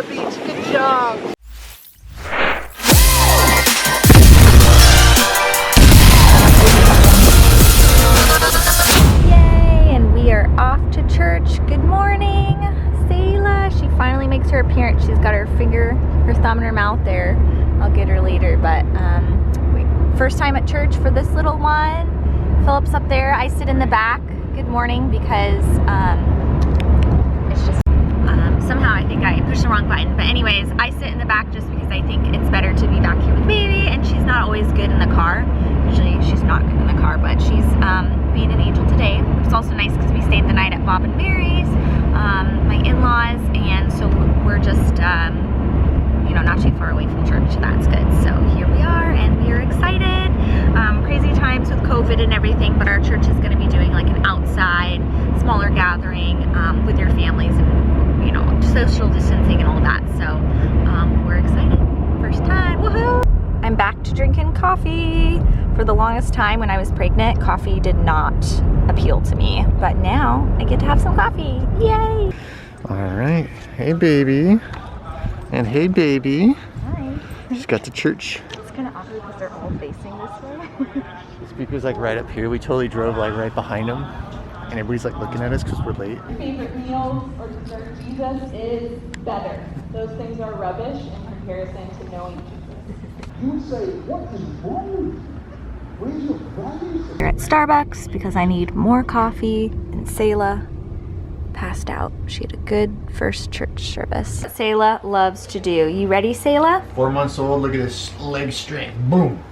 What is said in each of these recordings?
the beach. Good job. Yay, and we are off to church. Good morning, Selah. She finally makes her appearance. She's got her thumb in her mouth there. I'll get her later, but first time at church for this little one. Philip's up there. I sit in the back. Good morning, because it's just somehow I think I pushed the wrong button. But anyways, I sit in the back just because I think it's better to be back here with baby, and she's not always good in the car. Usually she's not good in the car, but she's being an angel today. It's also nice because we stayed the night at Bob and Mary's, my in-laws, and so we're just you know, not too far away from church, so that's good. So here we are, and we are excited. Crazy times with COVID and everything, but our church is going to be doing like an outside, smaller gathering with your families, and you know, social distancing and all that. So we're excited. First time, woohoo! I'm back to drinking coffee. For the longest time when I was pregnant, coffee did not appeal to me, but now I get to have some coffee. Yay! All right, hey baby. And hey baby. Hi. Just got to church. It's kind of awkward because they're all facing this way. The speaker's like right up here. We totally drove like right behind them. And everybody's like looking at us because we're late. Favorite meals or dessert? Jesus is better. Those things are rubbish in comparison to knowing Jesus. You say, what is wrong? Where's your values? We're at Starbucks because I need more coffee, and Selah passed out. She had a good first church service. Selah loves to do. You ready, Selah? 4 months old. Look at this leg strength. Boom.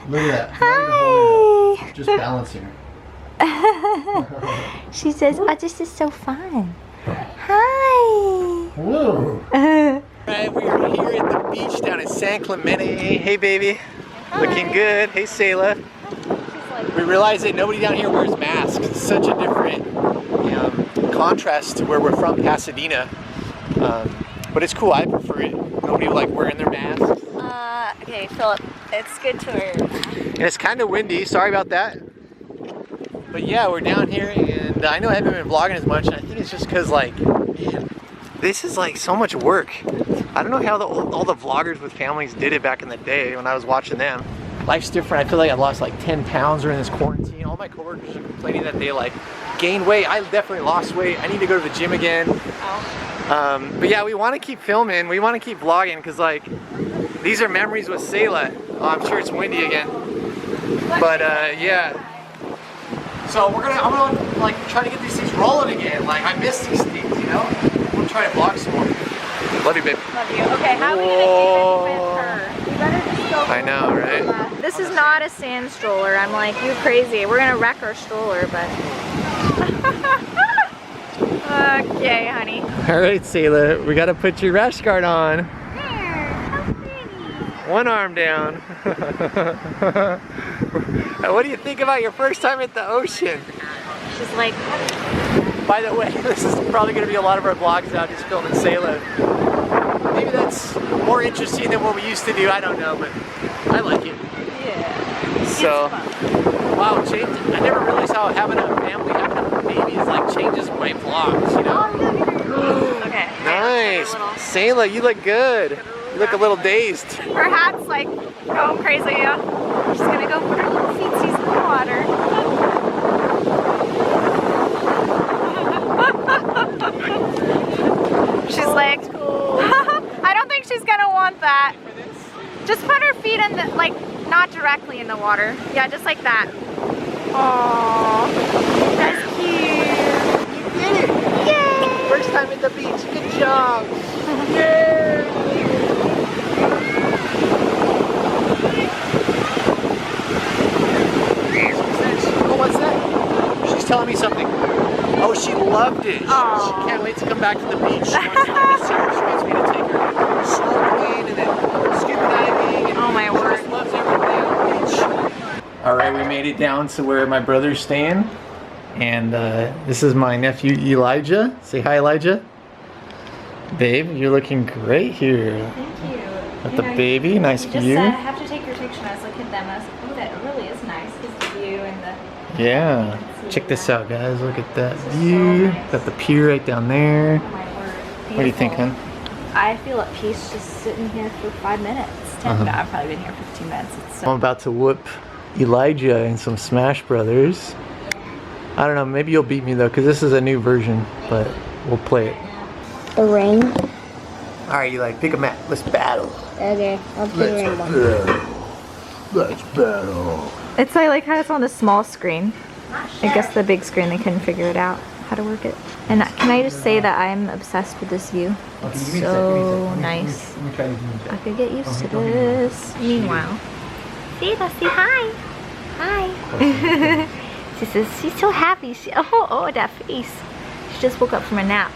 Look at that. Hi. Just balancing her. She says, oh, this is so fun. Hi. Whoa. Alright, we are here at the beach down in San Clemente. Hey baby. Hi. Looking good. Hey Selah. We realized that nobody down here wears masks. It's such a different contrast to where we're from, Pasadena. But it's cool. I prefer it. Nobody like wearing their masks. Okay, Philip, it's good to wear. And it's kind of windy. Sorry about that. But yeah, we're down here, and I know I haven't been vlogging as much, and I think it's just because, like, man, this is like so much work. I don't know how all the vloggers with families did it back in the day when I was watching them. Life's different. I feel like I lost like 10 pounds during this quarantine. All my coworkers are complaining that they like gained weight. I definitely lost weight. I need to go to the gym again. But yeah, we want to keep filming. We want to keep vlogging because like these are memories with Selah. Oh, I'm sure it's windy again. But yeah. So I'm gonna like try to get these things rolling again. Like I miss these things, you know. I'm gonna try to vlog some more. Love you, babe. Love you. Okay, how are we gonna keep it with her? We better just go. I know, right? This is not a sand stroller. I'm like, you crazy. We're gonna wreck our stroller, but. Okay, honey. All right, Selah, we gotta put your rash guard on. There, how pretty. One arm down. What do you think about your first time at the ocean? She's like, by the way, this is probably gonna be a lot of our vlogs out just filming Selah. Maybe that's more interesting than what we used to do. I don't know, but I like it. yeah. So, wow, I never realized how having a family, having a baby is like changes my vlogs, you know? Okay. Nice. Selah, you look good. You look a little dazed. Her hat's like going crazy. She's gonna go put her little feetsies in the water. She's like, I don't think she's gonna want that. Just put her feet in the, like, not directly in the water. Yeah, just like that. Aww, that's cute. You did it! Yay! First time at the beach. Good job. Yay! Oh, what's that? She's telling me something. Oh, she loved it. She can't wait to come back to the beach. She wants me to take her snorkeling and then scuba diving. And oh my word. She just loves everything on the beach. All right, we made it down to where my brother's staying. And this is my nephew Elijah. Say hi, Elijah. Babe, you're looking great here. Thank you. With the baby, nice view. Just have to take your picture. And I was looking at them. I was like, oh, that really is nice. Because the view and the... Yeah. Check this out, guys. Look at that view. Got the pier right down there. Oh my word. What do you think, Beautiful. hon? I feel at peace just sitting here for 5 minutes. 10. No, I've probably been here 15 minutes. It's so I'm about to whoop Elijah in some Smash Brothers. I don't know, maybe you'll beat me though, because this is a new version, but we'll play it. The ring. Alright, Eli, pick a map. Let's battle. Okay, I'll pick the ring one. Let's battle. It's like how it's on the small screen. I guess the big screen they couldn't figure it out how to work it. And can I just say that I'm obsessed with this view? It's so nice. Let me try to do it. I could get used to this. Meanwhile, Selah, say hi. Hi. She says she's so happy. Oh, that face. She just woke up from a nap.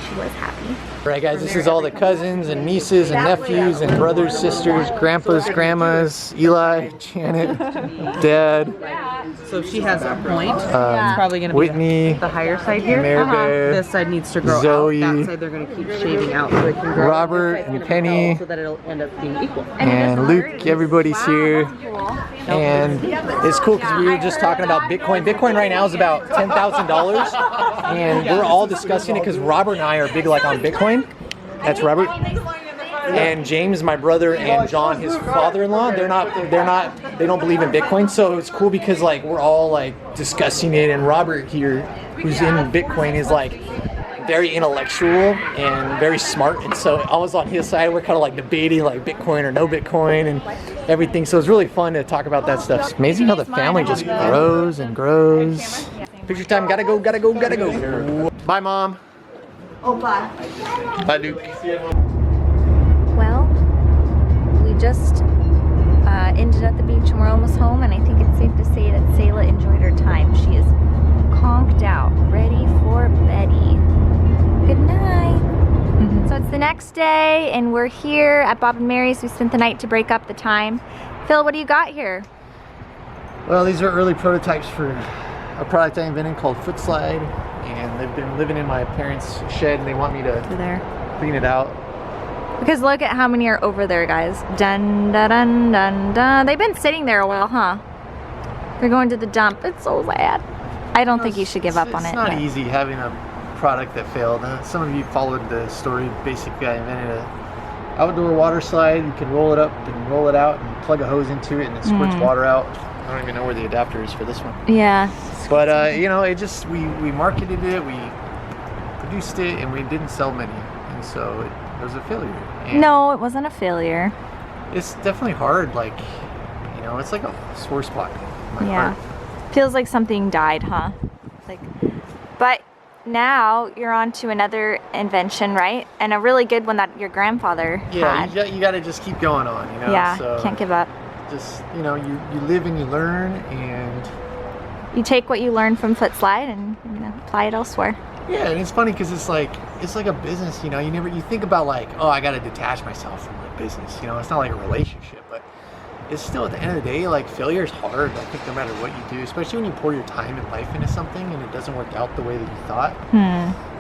She was happy. Alright guys, this is all the cousins and nieces and nephews and brothers, sisters, grandpas, grandmas, Eli, Janet, Dad, So if she has a point, it's probably going to be Whitney, the higher side here. Mare Bear, This side needs to grow Zoe, out. That side they're going to keep shaving out so it can grow. Robert This side's and gonna Penny, grow so that it'll end up being equal. and Luke. Everybody's here. And it's cool because we were just talking about Bitcoin. Bitcoin right now is about $10,000, and we're all discussing it because Robert and I are big like on Bitcoin. That's Robert. And James, my brother, and John, his father-in-law, they don't believe in Bitcoin. So it's cool because like we're all like discussing it, and Robert here, who's in Bitcoin, is like very intellectual and very smart. And so I was on his side. We're kind of like debating like Bitcoin or no Bitcoin and everything. So it's really fun to talk about that stuff. It's amazing how the family just grows and grows. Picture time. Gotta go. Gotta go. Gotta go. Bye, Mom. Oh, bye. Bye, Duke. Well, we just ended at the beach and we're almost home, and I think it's safe to say that Selah enjoyed her time. She is conked out, ready for Betty. Good night. So it's the next day and we're here at Bob and Mary's. We spent the night to break up the time. Phil, what do you got here? Well, these are early prototypes for a product I invented called Foot Slide, and they've been living in my parents' shed and they want me to There. clean it out. Because look at how many are over there, guys. Dun dun dun dun dun. They've been sitting there a while, huh? They're going to the dump. It's so sad. I don't think you should give up on it. It's not but- easy having a product that failed. Some of you followed the story. Basically, I invented a outdoor water slide. You can roll it up and roll it out and plug a hose into it and it squirts water out. I don't even know where the adapter is for this one. Yeah. But you know, it just we marketed it, we produced it, and we didn't sell many, and so it was a failure. And No, it wasn't a failure. it's definitely hard. Like, you know, it's like a sore spot in my Yeah. heart. Feels like something died, huh? Like, but now you're on to another invention, right? And a really good one that your grandfather Yeah, had. you got to just keep going on. You know. Yeah, So can't give up. just, you know, you live and you learn, and You take what you learn from Foot Slide and apply it elsewhere. yeah, and it's funny because it's like a business. You know, you think about like, oh, I got to detach myself from my business. You know, it's not like a relationship, but it's still at the end of the day, like, failure is hard. I think no matter what you do, especially when you pour your time and life into something and it doesn't work out the way that you thought.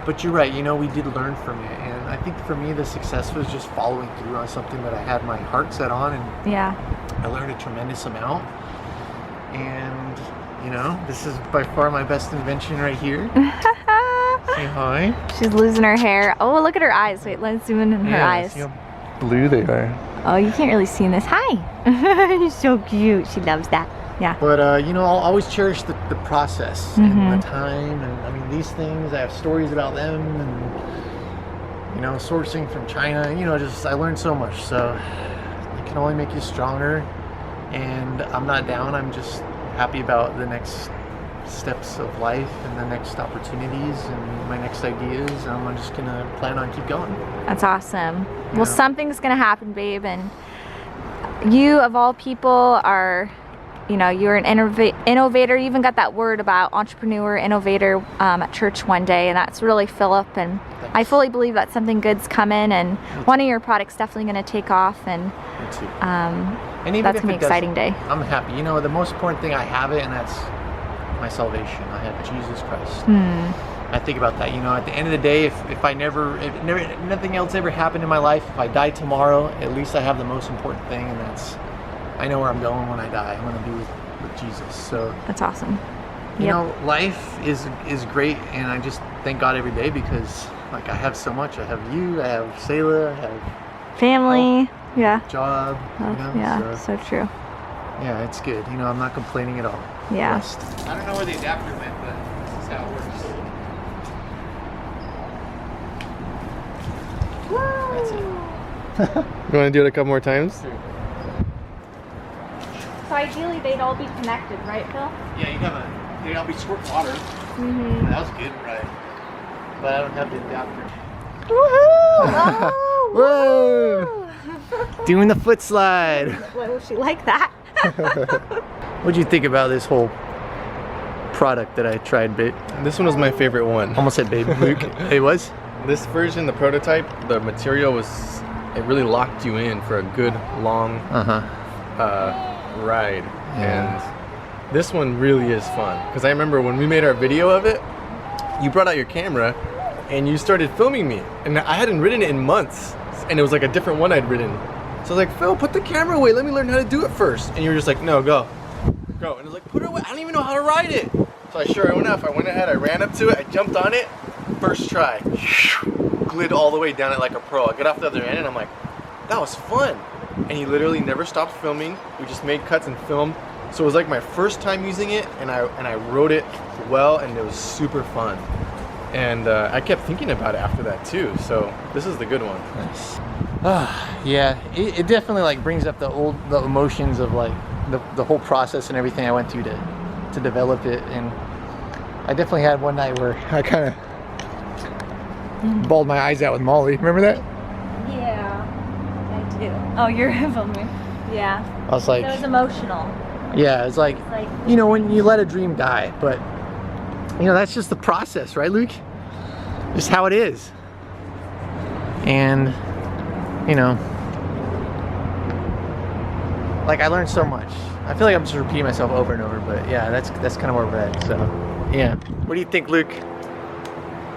But you're right, you know, we did learn from it, and I think for me the success was just following through on something that I had my heart set on, and Yeah. I learned a tremendous amount. And you know, this is by far my best invention right here. Say hi. She's losing her hair. Oh, look at her eyes. Wait, let's zoom in on her eyes. See how blue they are. Oh, you can't really see in this. Hi. You're so cute. She loves that. Yeah. But you know, I'll always cherish the process and the time, and I mean, these things, I have stories about them, and you know, sourcing from China, you know, just I learned so much. So it can only make you stronger, and I'm not down. I'm just happy about the next steps of life and the next opportunities and my next ideas. I'm just gonna plan on keep going. That's awesome. Yeah. Well, something's gonna happen, babe, and you of all people are, you know, you're an innovator. You even got that word about entrepreneur, innovator at church one day, and that's really Philip, and I fully believe that something good's coming, and one of your products definitely gonna take off, and Me too. And even that's if gonna be it an exciting doesn't, day. I'm happy. You know, the most important thing, I have it, and that's my salvation. I have Jesus Christ. I think about that. You know, at the end of the day, if nothing else ever happened in my life, if I die tomorrow, at least I have the most important thing, and that's, I know where I'm going when I die. I'm going to be with Jesus. So That's awesome. you know, life is great, and I just thank God every day because Like I have so much. I have you, I have Selah, I have Family. Yeah. job. Oh, You know, yeah. So true. yeah, it's good. You know, I'm not complaining at all. Yeah. Blessed. I don't know where the adapter went, but this is how it works. That's it. You want to do it a couple more times? So ideally they'd all be connected, right, Phil? Yeah, they'd all be squirt water. Mm-hmm. That was good, right? But I don't have the adapter. Woohoo! Whoa! Doing the foot slide. Why would she like that? What'd you think about this whole product that I tried, babe? This one was my favorite one. Almost said babe Luke. It was? This version, the prototype, the material was, it really locked you in for a good long ride. Yeah. And this one really is fun. Because I remember when we made our video of it, you brought out your camera and you started filming me. And I hadn't ridden it in months. And it was like a different one I'd ridden. So I was like, Phil, put the camera away. Let me learn how to do it first. And you were just like, no, go. Go. And I was like, put it away. I don't even know how to ride it. So sure enough, I went ahead, I ran up to it, I jumped on it. First try. Glid all the way down it like a pro. I get off the other end and I'm like, that was fun. And he literally never stopped filming. We just made cuts and filmed. So it was like my first time using it, and I rode it well, and it was super fun. And I kept thinking about it after that too. So this is the good one. Nice. Yeah, it definitely like brings up the emotions of like the whole process and everything I went through to develop it. And I definitely had one night where I kind of bawled my eyes out with Molly. Remember that? Yeah, I do. Oh, you're filming. Yeah. I was like, It was emotional. yeah, it's like, Like, you know, when you let a dream die, but you know, that's just the process, right, Luke? Just how it is. And, you know, like I learned so much. I feel like I'm just repeating myself over and over, but yeah, that's kind of where we're at. So, yeah. What do you think, Luke?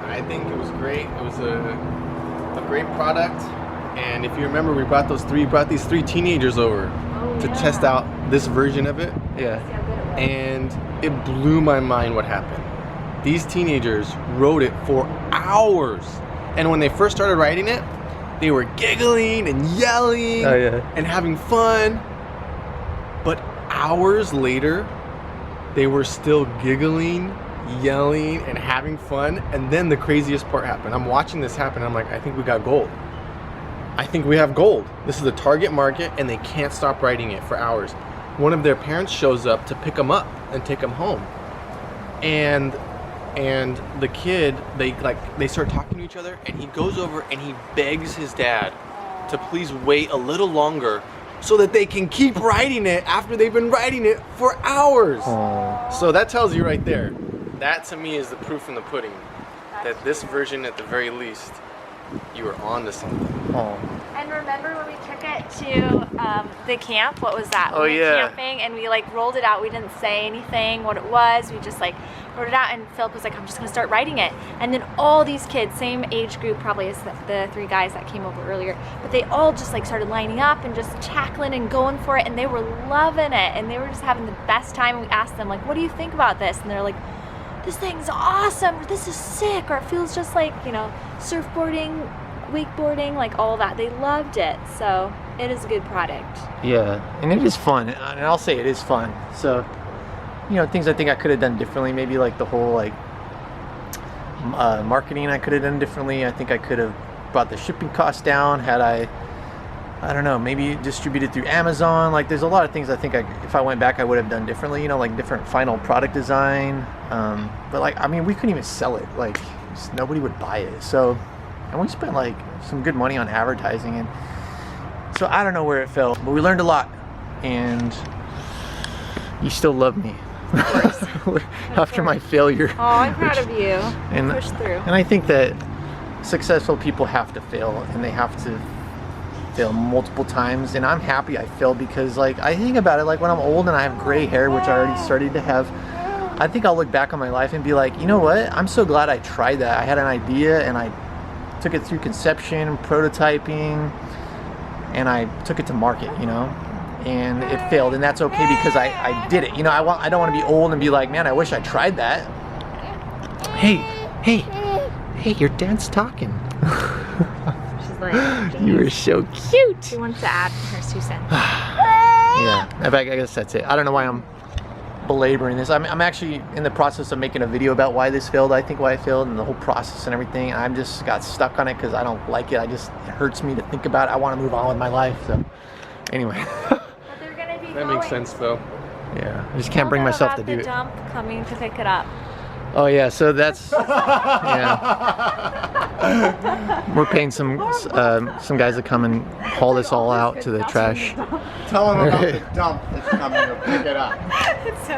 I think it was great. It was a great product. And if you remember, we brought these three teenagers over to test out this version of it. Yeah. And it blew my mind what happened. These teenagers rode it for hours. And when they first started riding it, they were giggling and yelling and having fun. But hours later, they were still giggling, yelling, and having fun. And then the craziest part happened. I'm watching this happen. I'm like, I think we got gold. I think we have gold. This is the target market, and they can't stop riding it for hours. One of their parents shows up to pick them up and take them home. And the kid, they start talking to each other, and he goes over and he begs his dad to please wait a little longer so that they can keep riding it after they've been riding it for hours. Aww. So that tells you right there. That to me is the proof in the pudding. That this version at the very least, you were on to something. Oh. And remember when we took it to the camp? What was that? Oh, We went yeah. camping and we like rolled it out. We didn't say anything what it was. We just like wrote it out, and Philip was like, I'm just gonna start writing it. And then all these kids, same age group probably as the three guys that came over earlier, but they all just like started lining up and just tackling and going for it, and they were loving it, and they were just having the best time. And we asked them like, what do you think about this? And they're like, this thing's awesome, or this is sick, or it feels just like, you know, surfboarding, wakeboarding, like all that. They loved it. So it is a good product. Yeah, and it is fun, and I'll say it is fun. So, you know, things I think I could have done differently, maybe like the whole like marketing I could have done differently. I think I could have brought the shipping costs down had I don't know, maybe distributed through Amazon. Like there's a lot of things I think if I went back I would have done differently, you know, like different final product design. But like, I mean, we couldn't even sell it. Like just nobody would buy it. So, and we spent like some good money on advertising, and so I don't know where it fell, but we learned a lot, and you still love me after my failure. Oh, I'm proud of you. And, Push through. and I think that successful people have to fail, and they have to fail multiple times, and I'm happy I failed, because like I think about it, like when I'm old and I have gray hair, which I already started to have, I think I'll look back on my life and be like, you know what, I'm so glad I tried that. I had an idea and I took it through conception, prototyping, and I took it to market, you know, and it failed, and that's okay, because I did it. You know, I don't want to be old and be like, man, I wish I tried that. Hey, Hey, your dad's talking. She's like, You are so cute. she wants to add her 2 cents. Yeah, I guess that's it. I don't know why I'm belaboring this. I'm actually in the process of making a video about why this failed. I think why it failed and the whole process and everything. I'm just got stuck on it because I don't like it. It hurts me to think about it. I want to move on with my life. So anyway. But they're gonna be That makes sense though. Yeah, I just can't bring myself to do it. Dump coming to pick it up. Oh yeah, so that's yeah. We're paying some guys to come and haul this all out to the trash. Tell them about the dump that's coming to pick it up. It's so